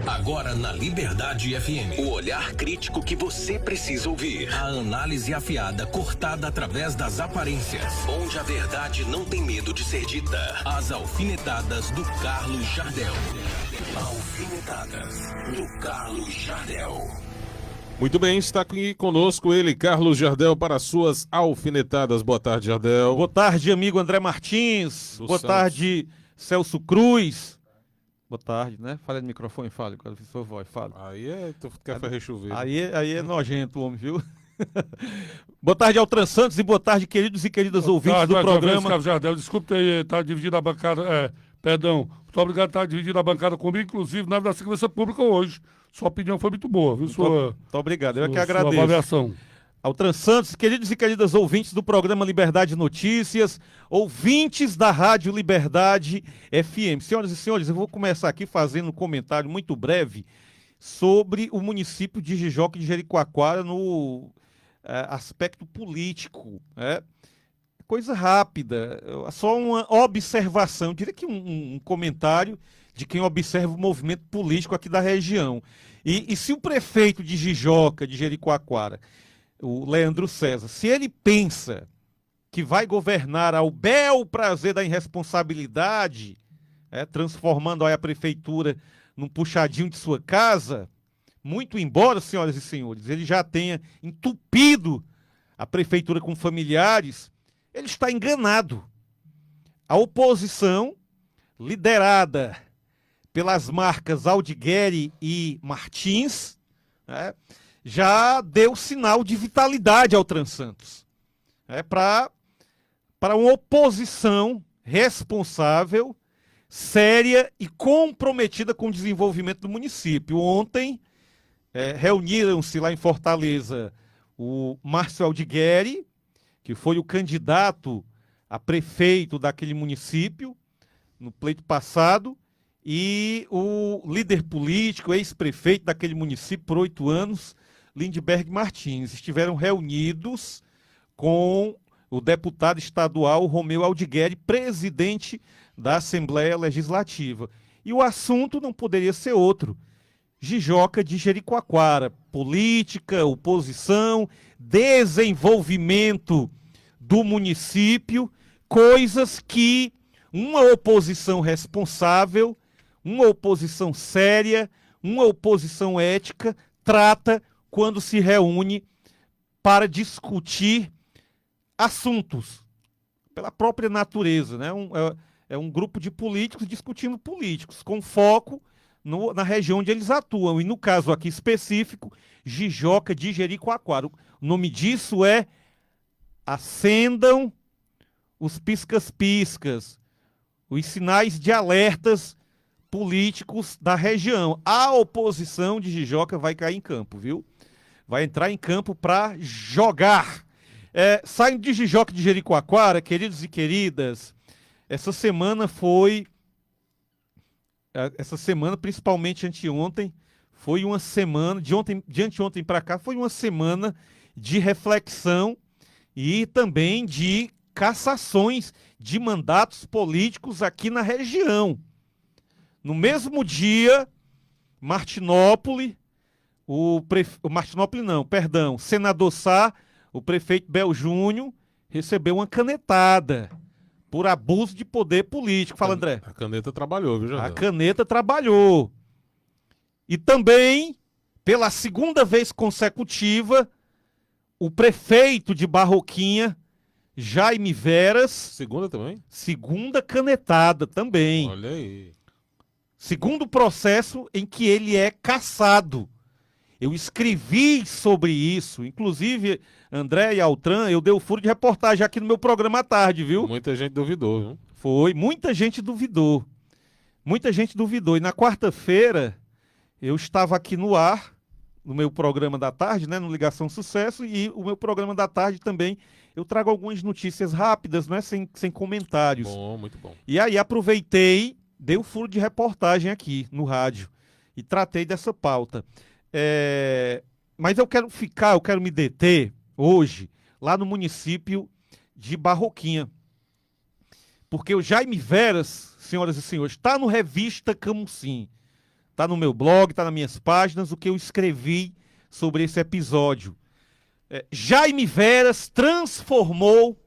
Agora na Liberdade FM, o olhar crítico que você precisa ouvir. A análise afiada cortada através das aparências, onde a verdade não tem medo de ser dita. As alfinetadas do Carlos Jardel. Alfinetadas do Carlos Jardel. Muito bem, está aqui conosco ele, Carlos Jardel, para suas alfinetadas. Boa tarde, Jardel. Boa tarde, amigo André Martins. Boa tarde, Celso Cruz. Boa tarde, né? Fale no microfone, fale. Quando for sua voz, fale. Aí é café rechover. Aí é nojento o homem, viu? Boa tarde, Altran Santos, e boa tarde, queridos e queridas ouvintes do programa. Carlos Jardel, desculpe ter tá dividindo a bancada, perdão, muito obrigado por estar dividindo a bancada comigo, inclusive na da segurança pública hoje. Sua opinião foi muito boa, viu? Muito obrigado, eu é que agradeço. Sua avaliação. Altran Santos, queridos e queridas ouvintes do programa Liberdade Notícias, ouvintes da Rádio Liberdade FM. Senhoras e senhores, eu vou começar aqui fazendo um comentário muito breve sobre o município de Jijoca de Jericoacoara no aspecto político. Coisa rápida, só uma observação, diria que um comentário de quem observa o movimento político aqui da região. E se o prefeito de Jijoca de Jericoacoara, o Leandro César, se ele pensa que vai governar ao bel prazer da irresponsabilidade, transformando aí a prefeitura num puxadinho de sua casa, muito embora, senhoras e senhores, ele já tenha entupido a prefeitura com familiares, ele está enganado. A oposição, liderada pelas marcas Aldigueri e Martins, já deu sinal de vitalidade ao Altran Santos. Para uma oposição responsável, séria e comprometida com o desenvolvimento do município. Ontem, reuniram-se lá em Fortaleza o Márcio Aldigueri, que foi o candidato a prefeito daquele município no pleito passado, e o líder político, ex-prefeito daquele município por 8 anos, Lindbergh Martins, estiveram reunidos com o deputado estadual Romeu Aldigueri, presidente da Assembleia Legislativa. E o assunto não poderia ser outro: Jijoca de Jericoacoara, política, oposição, desenvolvimento do município, coisas que uma oposição responsável, uma oposição séria, uma oposição ética trata quando se reúne para discutir assuntos, pela própria natureza, né? É um grupo de políticos discutindo políticos, com foco na região onde eles atuam. E no caso aqui específico, Jijoca de Jericoacoara. O nome disso é Acendam os piscas-piscas, os sinais de alertas políticos da região. A oposição de Jijoca vai cair em campo, viu? Vai entrar em campo para jogar. Saindo de Jijoca de Jericoacoara, queridos e queridas, essa semana, principalmente anteontem, foi uma semana, de anteontem para cá, foi uma semana de reflexão e também de cassações de mandatos políticos aqui na região. No mesmo dia, Senador Sá, o prefeito Bel Júnior, recebeu uma canetada por abuso de poder político. Fala, André. A caneta trabalhou, viu, Jardel? A caneta trabalhou. E também, pela segunda vez consecutiva, o prefeito de Barroquinha, Jaime Veras... Segunda também? Segunda canetada também. Olha aí. Segundo processo em que ele é cassado. Eu escrevi sobre isso, inclusive, André e Altran, eu dei o furo de reportagem aqui no meu programa à tarde, viu? Muita gente duvidou, viu? Foi, muita gente duvidou. Muita gente duvidou. E na quarta-feira, eu estava aqui no ar, no meu programa da tarde, né, no Ligação Sucesso, e o meu programa da tarde também, eu trago algumas notícias rápidas, né, sem comentários. Bom, muito bom. E aí aproveitei, dei o furo de reportagem aqui no rádio e tratei dessa pauta. Mas eu quero me deter hoje lá no município de Barroquinha. Porque o Jaime Veras, senhoras e senhores, está no Revista Camusim. Está no meu blog, está nas minhas páginas, o que eu escrevi sobre esse episódio. Jaime Veras transformou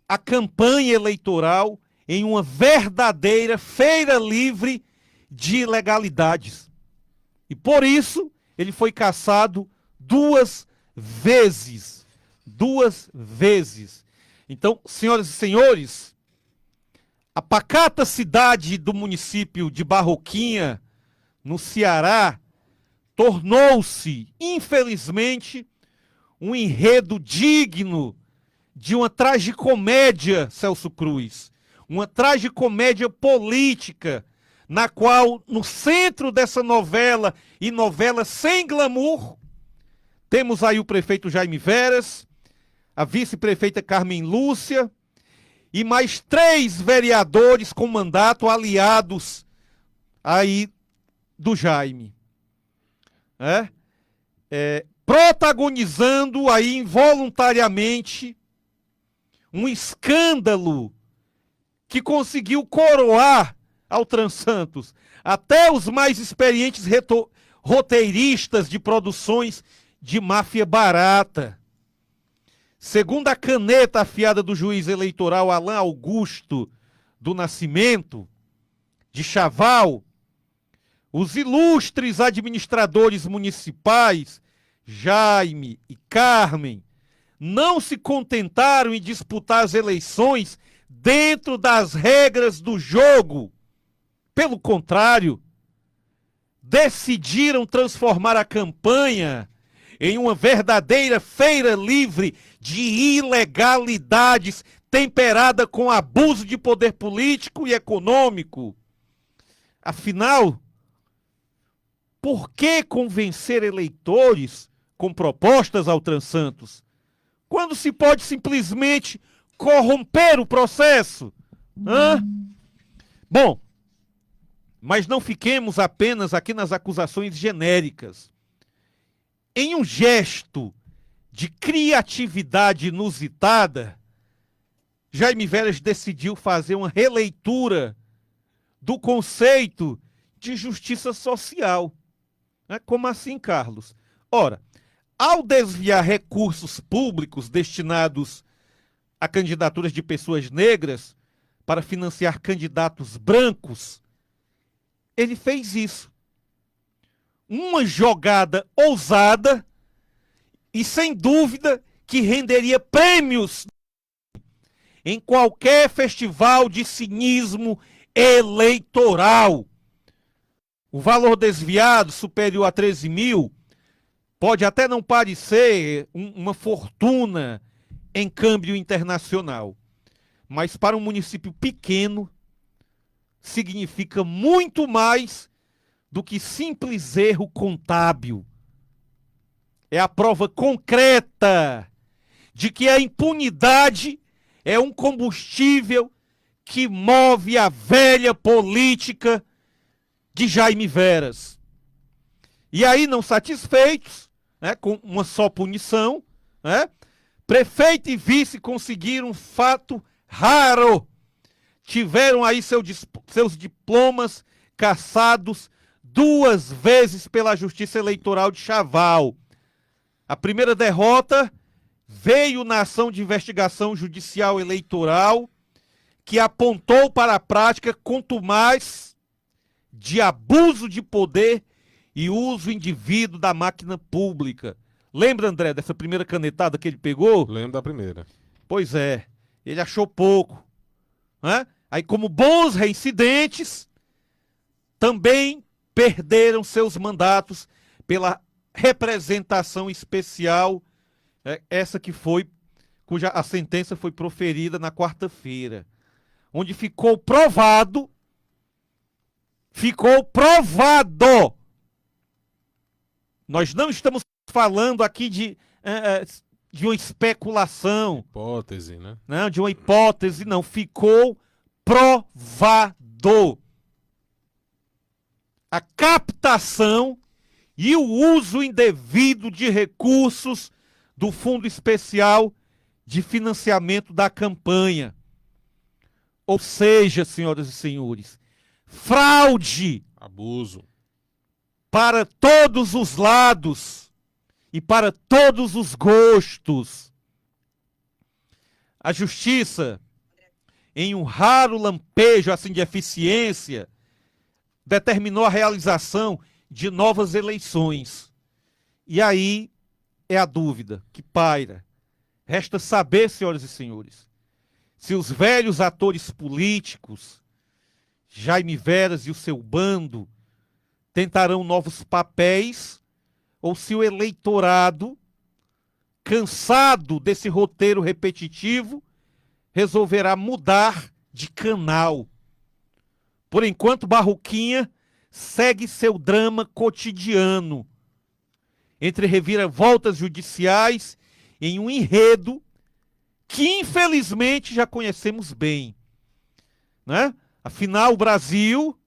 a campanha eleitoral em uma verdadeira feira livre de ilegalidades. E por isso ele foi cassado 2 vezes. 2 vezes. Então, senhoras e senhores, a pacata cidade do município de Barroquinha, no Ceará, tornou-se, infelizmente, um enredo digno de uma tragicomédia, Celso Cruz. Uma tragicomédia política, na qual, no centro dessa novela, e novela sem glamour, temos aí o prefeito Jaime Veras, a vice-prefeita Carmen Lúcia, e mais 3 vereadores com mandato aliados aí do Jaime. Protagonizando aí involuntariamente um escândalo que conseguiu coroar Altran Santos. Até os mais experientes roteiristas de produções de máfia barata. Segundo a caneta afiada do juiz eleitoral Alain Augusto do Nascimento, de Chaval, os ilustres administradores municipais, Jaime e Carmen, não se contentaram em disputar as eleições dentro das regras do jogo. Pelo contrário, decidiram transformar a campanha em uma verdadeira feira livre de ilegalidades, temperada com abuso de poder político e econômico. Afinal, por que convencer eleitores com propostas, Altran Santos, quando se pode simplesmente corromper o processo? Bom, mas não fiquemos apenas aqui nas acusações genéricas. Em um gesto de criatividade inusitada, Jaime Veras decidiu fazer uma releitura do conceito de justiça social. Como assim, Carlos? Ora, ao desviar recursos públicos destinados a candidaturas de pessoas negras para financiar candidatos brancos, ele fez isso. Uma jogada ousada e, sem dúvida, que renderia prêmios em qualquer festival de cinismo eleitoral. O valor desviado, superior a 13 mil, pode até não parecer uma fortuna em câmbio internacional, mas para um município pequeno, significa muito mais do que simples erro contábil. É a prova concreta de que a impunidade é um combustível que move a velha política de Jaime Veras. E aí, não satisfeitos, com uma só punição, prefeito e vice conseguiram um fato raro. Tiveram aí seus diplomas cassados 2 vezes pela Justiça Eleitoral de Chaval. A primeira derrota veio na ação de investigação judicial eleitoral, que apontou para a prática contumaz de abuso de poder e uso indevido da máquina pública. Lembra, André, dessa primeira canetada que ele pegou? Lembro da primeira. Pois é, ele achou pouco. Aí, como bons reincidentes, também perderam seus mandatos pela representação especial, essa que foi, cuja a sentença foi proferida na quarta-feira, onde ficou provado, nós não estamos falando aqui de uma especulação, Hipótese, né? não, de uma hipótese, não, ficou provado a captação e o uso indevido de recursos do Fundo Especial de Financiamento da Campanha. Ou seja, senhoras e senhores, fraude. Abuso. Para todos os lados e para todos os gostos. A justiça, em um raro lampejo assim de eficiência, determinou a realização de novas eleições. E aí é a dúvida que paira. Resta saber, senhoras e senhores, se os velhos atores políticos, Jaime Veras e o seu bando, tentarão novos papéis, ou se o eleitorado, cansado desse roteiro repetitivo, resolverá mudar de canal. Por enquanto, Barroquinha segue seu drama cotidiano, entre reviravoltas judiciais, em um enredo que, infelizmente, já conhecemos bem, né? Afinal, o Brasil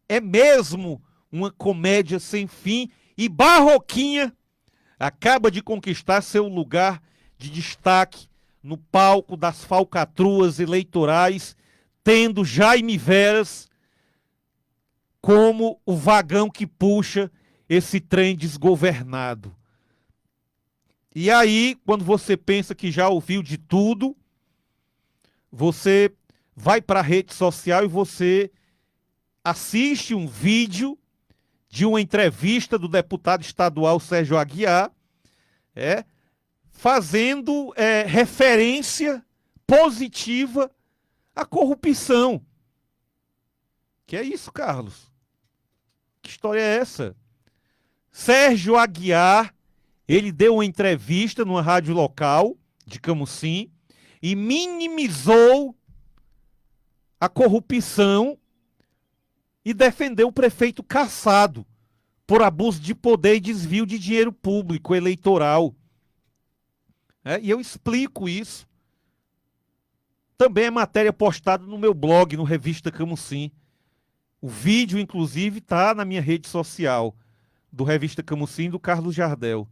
é mesmo uma comédia sem fim e Barroquinha acaba de conquistar seu lugar de destaque no palco das falcatruas eleitorais, tendo Jaime Veras como o vagão que puxa esse trem desgovernado. E aí, quando você pensa que já ouviu de tudo, você vai para a rede social e você assiste um vídeo de uma entrevista do deputado estadual Sérgio Aguiar, fazendo referência positiva à corrupção. Que é isso, Carlos? Que história é essa? Sérgio Aguiar, ele deu uma entrevista numa rádio local de Camusim e minimizou a corrupção e defendeu o prefeito cassado por abuso de poder e desvio de dinheiro público eleitoral. E eu explico isso. Também é matéria postada no meu blog, no Revista Camusim. O vídeo, inclusive, está na minha rede social, do Revista Camusim, do Carlos Jardel.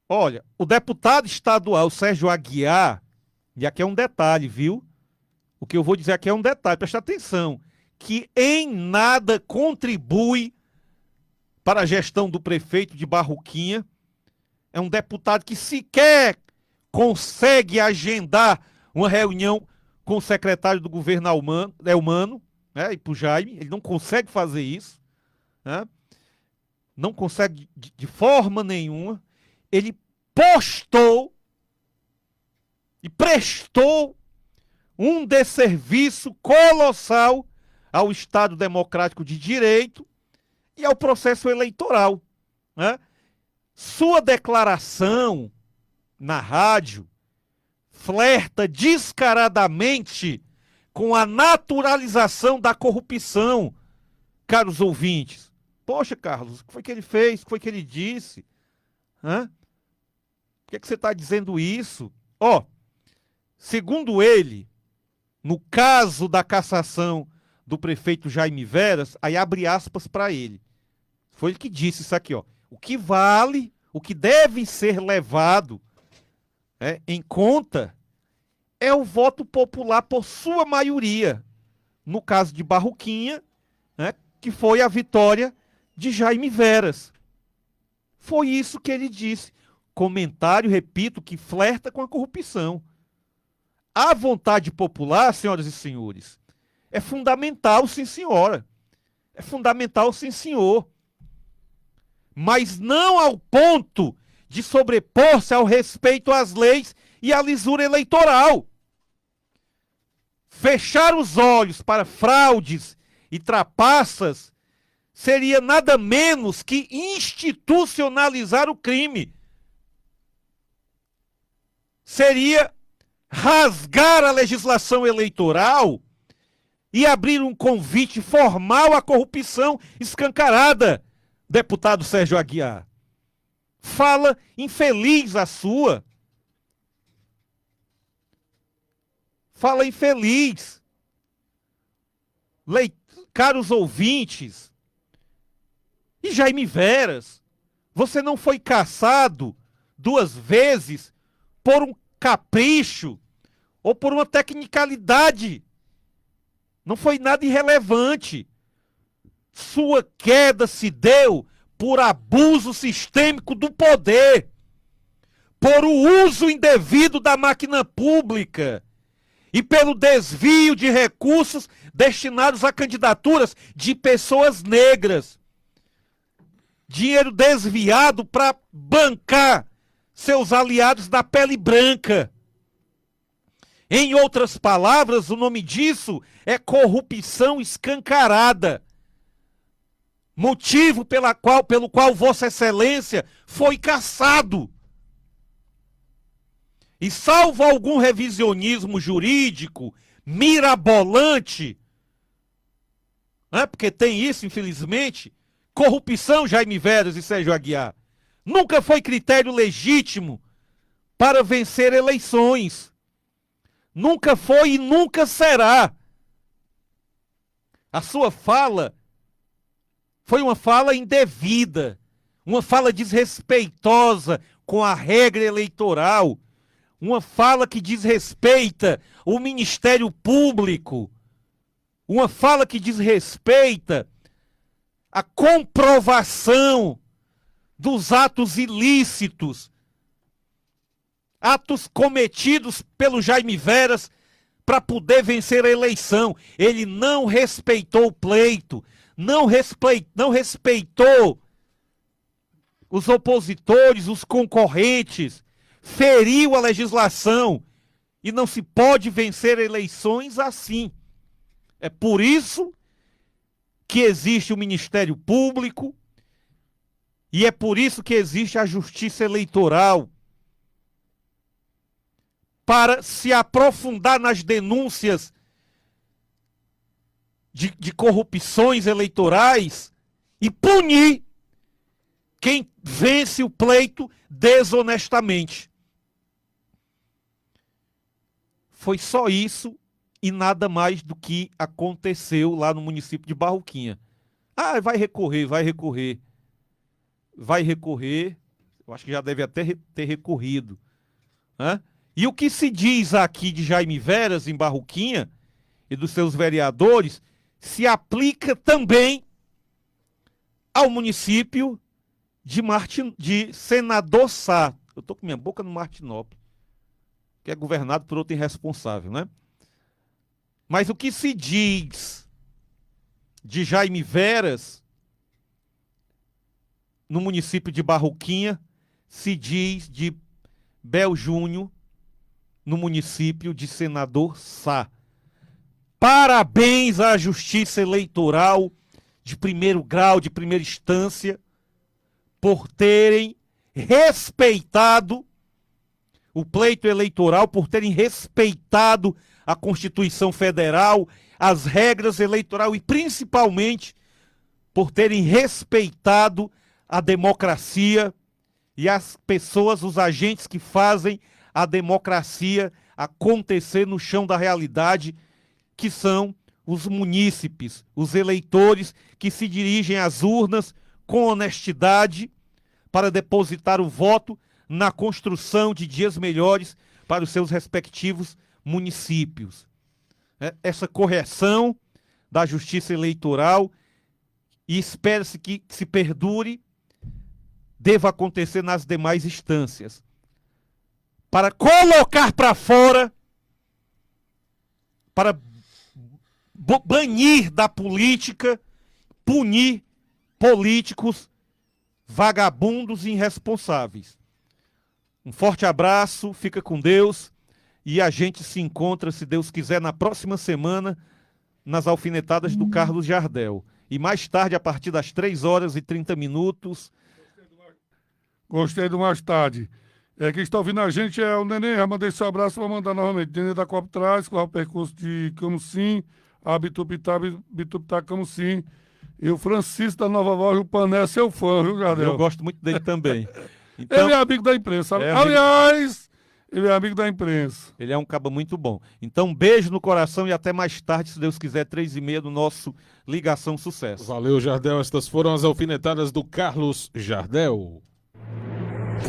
Olha, o deputado estadual Sérgio Aguiar, e aqui é um detalhe, viu? O que eu vou dizer aqui é um detalhe, presta atenção, que em nada contribui para a gestão do prefeito de Barroquinha. É um deputado que sequer consegue agendar uma reunião com o secretário do governo Elmano, e pro Jaime, ele não consegue fazer isso, né? Não consegue de forma nenhuma. Ele postou e prestou um desserviço colossal ao Estado Democrático de Direito e ao processo eleitoral, né? Sua declaração na rádio flerta descaradamente com a naturalização da corrupção, caros ouvintes. Poxa, Carlos, o que foi que ele fez? O que foi que ele disse? Por que você está dizendo isso? Segundo ele, no caso da cassação do prefeito Jaime Veras, aí abre aspas para ele. Foi ele que disse isso aqui, O que vale, o que deve ser levado em conta é o voto popular por sua maioria. No caso de Barroquinha, que foi a vitória de Jaime Veras. Foi isso que ele disse. Comentário, repito, que flerta com a corrupção. A vontade popular, senhoras e senhores, é fundamental, sim, senhora. É fundamental, sim, senhor. Mas não ao ponto de sobrepor-se ao respeito às leis e à lisura eleitoral. Fechar os olhos para fraudes e trapaças seria nada menos que institucionalizar o crime. Seria rasgar a legislação eleitoral e abrir um convite formal à corrupção escancarada, deputado Sérgio Aguiar. Fala infeliz a sua. Fala infeliz. Caros ouvintes, e Jaime Veras, você não foi cassado 2 vezes por um capricho ou por uma tecnicalidade. Não foi nada irrelevante. Sua queda se deu por abuso sistêmico do poder, por o uso indevido da máquina pública e pelo desvio de recursos destinados a candidaturas de pessoas negras. Dinheiro desviado para bancar seus aliados da pele branca. Em outras palavras, o nome disso é corrupção escancarada. Motivo pelo qual Vossa Excelência foi cassado. E salvo algum revisionismo jurídico mirabolante, porque tem isso, infelizmente, corrupção, Jaime Veras e Sérgio Aguiar, nunca foi critério legítimo para vencer eleições. Nunca foi e nunca será. A sua fala foi uma fala indevida, uma fala desrespeitosa com a regra eleitoral, uma fala que desrespeita o Ministério Público, uma fala que desrespeita a comprovação dos atos ilícitos, atos cometidos pelo Jaime Veras para poder vencer a eleição. Ele não respeitou o pleito, não respeitou os opositores, os concorrentes, feriu a legislação e não se pode vencer eleições assim. É por isso que existe o Ministério Público e é por isso que existe a Justiça Eleitoral, para se aprofundar nas denúncias de corrupções eleitorais e punir quem vence o pleito desonestamente. Foi só isso e nada mais do que aconteceu lá no município de Barroquinha. Vai recorrer. Eu acho que já deve até ter recorrido. E o que se diz aqui de Jaime Veras em Barroquinha e dos seus vereadores se aplica também ao município de Senador Sá. Eu estou com minha boca no Martinópolis, que é governado por outro irresponsável, né? Mas o que se diz de Jaime Veras no município de Barroquinha se diz de Bel Júnior no município de Senador Sá. Parabéns à Justiça Eleitoral de primeiro grau, de primeira instância, por terem respeitado o pleito eleitoral, por terem respeitado a Constituição Federal, as regras eleitorais e principalmente por terem respeitado a democracia e as pessoas, os agentes que fazem a democracia acontecer no chão da realidade, que são os munícipes, os eleitores que se dirigem às urnas com honestidade para depositar o voto na construção de dias melhores para os seus respectivos municípios. Essa correção da Justiça Eleitoral, e espera-se que se perdure, deva acontecer nas demais instâncias, para colocar para fora, para banir da política, punir políticos vagabundos e irresponsáveis. Um forte abraço, fica com Deus e a gente se encontra, se Deus quiser, na próxima semana nas alfinetadas do Carlos Jardel. E mais tarde, a partir das 3h30. Gostei do mais tarde. Quem está ouvindo a gente é o Nenê, já mandei seu abraço, vou mandar novamente. Nenê da Copa Trás, com o percurso de Camusim, a Bitupitá Camusim. E o Francisco da Nova Voz, o Pané, seu fã, viu, Jardel? Eu gosto muito dele também. Então, ele é amigo da imprensa, sabe? Aliás, ele é amigo da imprensa. Ele é um cabo muito bom. Então, um beijo no coração e até mais tarde, se Deus quiser, 3h30 do nosso Ligação Sucesso. Valeu, Jardel. Estas foram as alfinetadas do Carlos Jardel.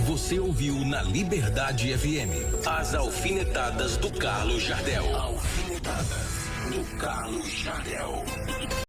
Você ouviu na Liberdade FM as alfinetadas do Carlos Jardel. Alfinetadas do Carlos Jardel.